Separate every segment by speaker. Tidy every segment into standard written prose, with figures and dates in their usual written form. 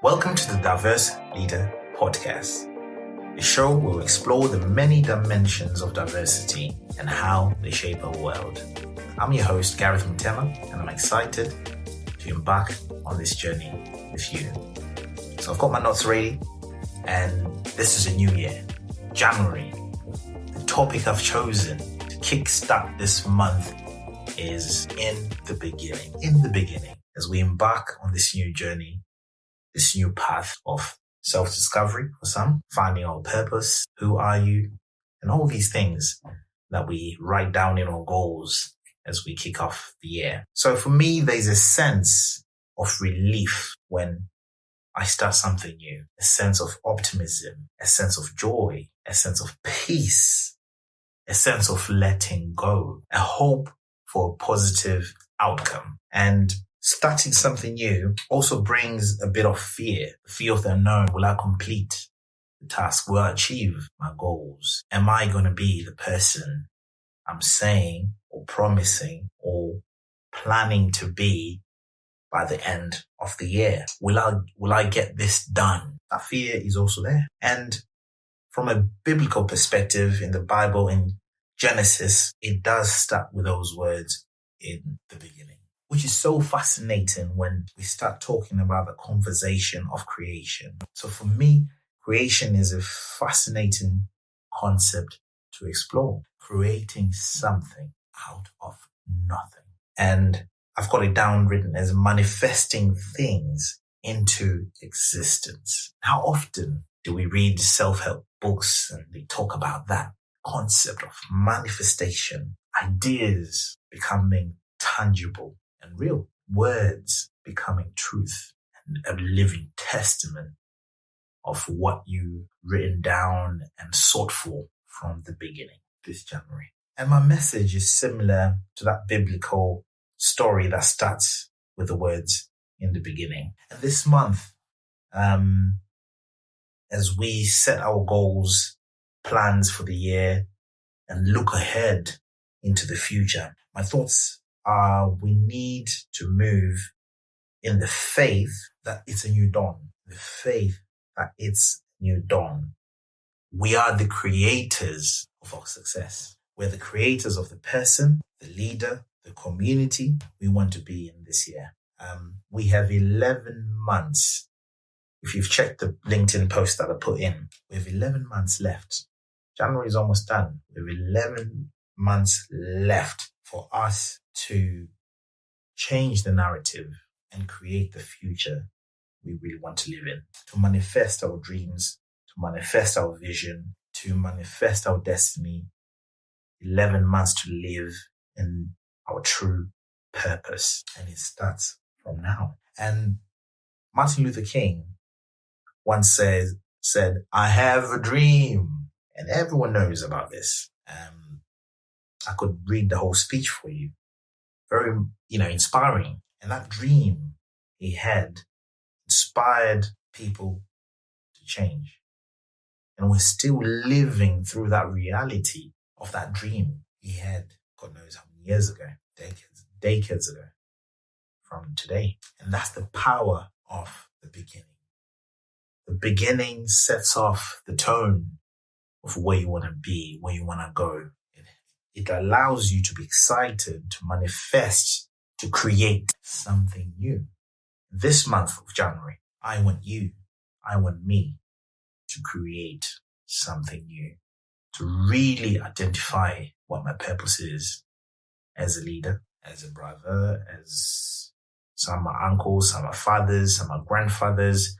Speaker 1: Welcome to the Diverse Leader Podcast, a show where we explore the many dimensions of diversity and how they shape our world. I'm your host, Gareth Mutema, and I'm excited to embark on this journey with you. So I've got my notes ready, and this is a new year, January. The topic I've chosen to kickstart this month is in the beginning, as we embark on this new journey, this new path of self-discovery for some, finding our purpose, who are you, and all these things that we write down in our goals as we kick off the year. So for me, there's a sense of relief when I start something new, a sense of optimism, a sense of joy, a sense of peace, a sense of letting go, a hope for a positive outcome. And starting something new also brings a bit of fear, the fear of the unknown. Will I complete the task? Will I achieve my goals? Am I going to be the person I'm saying or promising or planning to be by the end of the year? Will I get this done? That fear is also there. And from a biblical perspective in the Bible, in Genesis, it does start with those words, in the beginning, which is so fascinating when we start talking about the conversation of creation. So for me, creation is a fascinating concept to explore, creating something out of nothing. And I've got it down written as manifesting things into existence. How often do we read self-help books and they talk about that concept of manifestation, ideas becoming tangible and real, words becoming truth and a living testament of what you've written down and sought for from the beginning this January. And my message is similar to that biblical story that starts with the words in the beginning. And this month, as we set our goals, plans for the year, and look ahead into the future, my thoughts are we need to move in the faith that it's a new dawn. The faith that it's new dawn. We are the creators of our success. We're the creators of the person, the leader, the community we want to be in this year. We have 11 months. If you've checked the LinkedIn post that I put in, we have 11 months left. January is almost done. We have 11 months left for us to change the narrative and create the future we really want to live in, to manifest our dreams, to manifest our vision, to manifest our destiny. 11 months to live in our true purpose. And it starts from now. And Martin Luther King once said, I have a dream. And everyone knows about this. I could read the whole speech for you. Very, inspiring. And that dream he had inspired people to change. And we're still living through that reality of that dream he had, God knows how many years ago, decades ago from today. And that's the power of the beginning. The beginning sets off the tone of where you want to be, where you want to go. It allows you to be excited, to manifest, to create something new. This month of January, I want me to create something new, to really identify what my purpose is as a leader, as a brother, as some are uncles, some are fathers, some are grandfathers,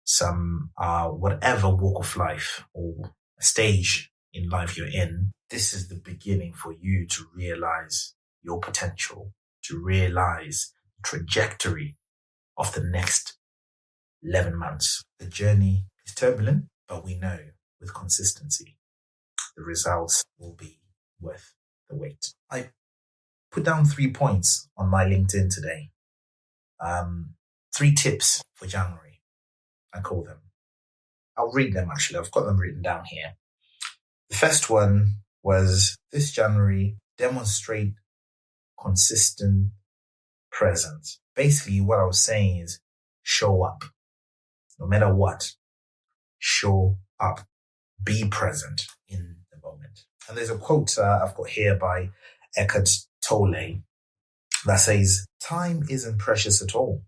Speaker 1: some are whatever walk of life or stage in life you're in. This is the beginning for you to realize your potential, to realize the trajectory of the next 11 months. The journey is turbulent, but we know with consistency, the results will be worth the wait. I put down 3 points on my LinkedIn today. 3 tips for January, I call them. I'll read them actually. I've got them written down here. The first one was this January, demonstrate consistent presence. Basically, what I was saying is show up. no matter what, show up, be present in the moment. And there's a quote I've got here by Eckhart Tolle that says, time isn't precious at all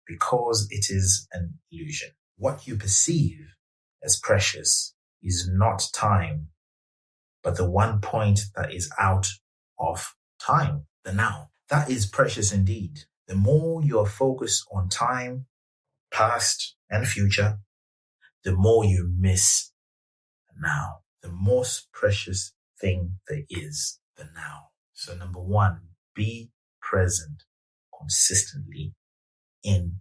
Speaker 1: because it is an illusion. What you perceive as precious is not time, but the one point that is out of time, the now. That is precious indeed. The more you are focused on time, past and future, the more you miss the now. The most precious thing there is, the now. So number one, be present consistently in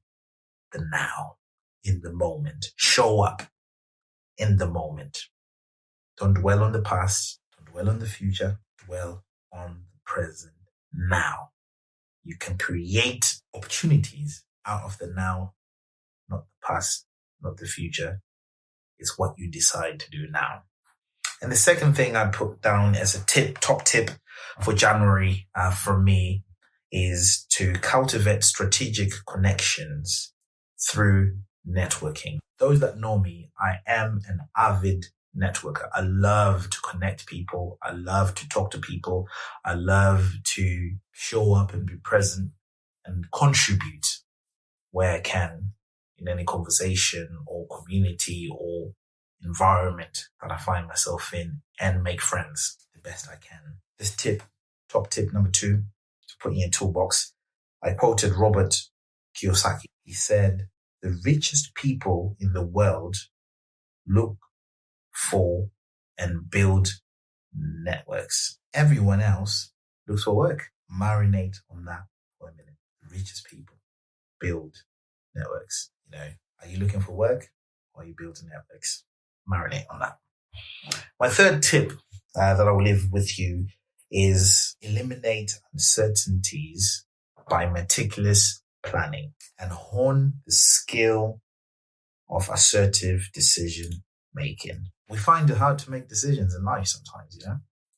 Speaker 1: the now, in the moment. Show up in the moment. Don't dwell on the past. Don't dwell on the future. Dwell on the present now. You can create opportunities out of the now, not the past, not the future. It's what you decide to do now. And the second thing I put down as a top tip for January from me is to cultivate strategic connections through networking. Those that know me, I am an avid networker. I love to connect people. I love to talk to people. I love to show up and be present and contribute where I can in any conversation or community or environment that I find myself in, and make friends the best I can. This top tip number 2, to put in your toolbox, I quoted Robert Kiyosaki. He said, the richest people in the world look for and build networks. Everyone else looks for work. Marinate on that for a minute. The richest people build networks. Are you looking for work or are you building networks? Marinate on that. My third tip that I will leave with you is eliminate uncertainties by meticulous planning and hone the skill of assertive decision making. We find it hard to make decisions in life sometimes,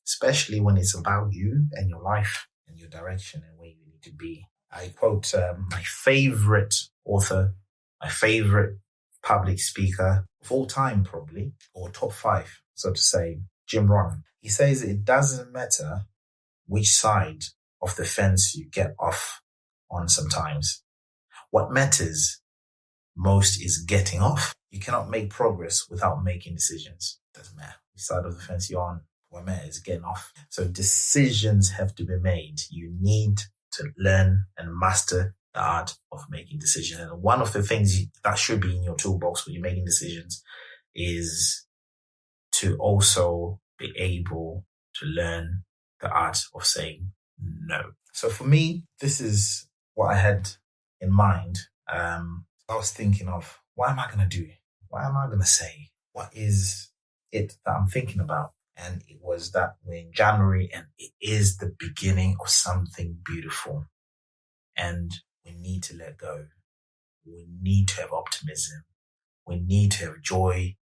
Speaker 1: especially when it's about you and your life and your direction and where you need to be. I quote my favorite author, my favorite public speaker of all time, probably, or top 5, so to say, Jim Rohn. He says it doesn't matter which side of the fence you get off on sometimes. What matters most is getting off. You cannot make progress without making decisions. Doesn't matter which side of the fence you're on. What matters is getting off. So decisions have to be made. You need to learn and master the art of making decisions. And one of the things that should be in your toolbox when you're making decisions is to also be able to learn the art of saying no. So for me, this is what I had in mind. I was thinking of, what am I going to do? What am I going to say? What is it that I'm thinking about? And it was that we're in January and it is the beginning of something beautiful. And we need to let go. We need to have optimism. We need to have joy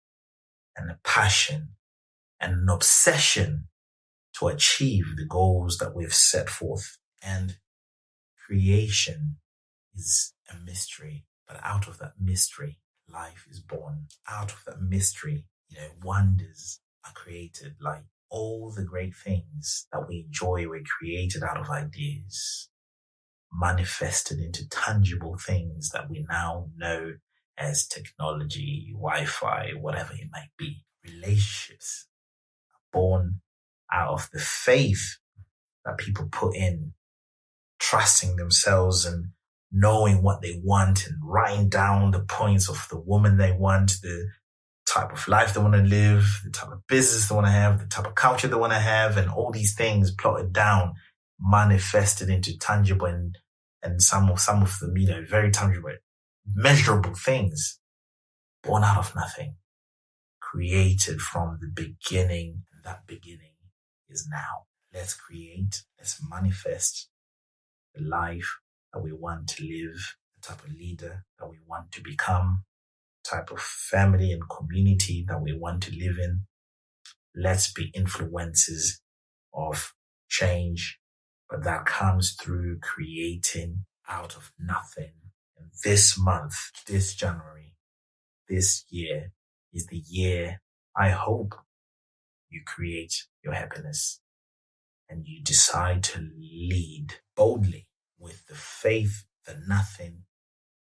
Speaker 1: and a passion and an obsession to achieve the goals that we've set forth. And creation is a mystery, but out of that mystery, life is born. Out of that mystery, wonders are created. Like all the great things that we enjoy were created out of ideas, manifested into tangible things that we now know as technology, Wi-Fi, whatever it might be. Relationships are born out of the faith that people put in, trusting themselves and knowing what they want and writing down the points of the woman they want, the type of life they want to live, the type of business they want to have, the type of culture they want to have, and all these things plotted down, manifested into tangible and some of them, very tangible, measurable things, born out of nothing, created from the beginning. And that beginning is now. Let's create, let's manifest the life that we want to live, the type of leader that we want to become, type of family and community that we want to live in. Let's be influencers of change, but that comes through creating out of nothing. And this month, this January, this year is the year I hope you create your happiness and you decide to lead boldly with the faith that nothing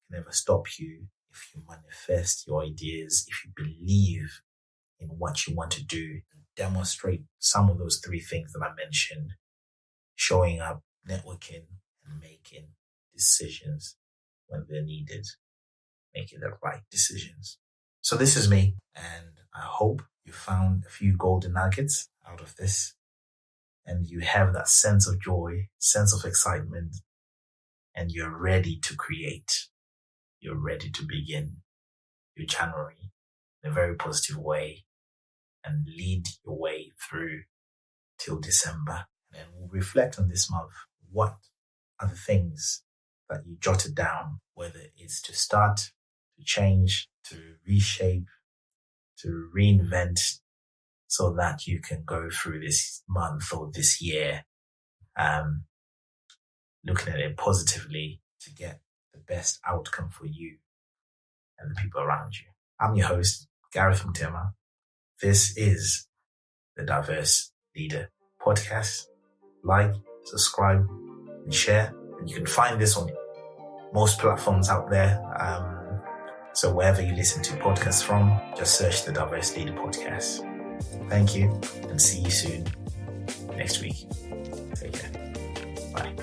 Speaker 1: can ever stop you if you manifest your ideas, if you believe in what you want to do and demonstrate some of those three things that I mentioned: showing up, networking, and making decisions when they're needed, making the right decisions. So this is me, and I hope you found a few golden nuggets out of this, and you have that sense of joy, sense of excitement, and you're ready to create. You're ready to begin your January in a very positive way and lead your way through till December. And then we'll reflect on this month. What are the things that you jotted down, whether it's to start, to change, to reshape, to reinvent, so that you can go through this month or this year looking at it positively to get the best outcome for you and the people around you. I'm your host, Gareth Mtema. This is the Diverse Leader Podcast. Like, subscribe, and share. And you can find this on most platforms out there. So wherever you listen to podcasts from, just search the Diverse Leader Podcast. Thank you, and see you soon next week. Take care. Bye.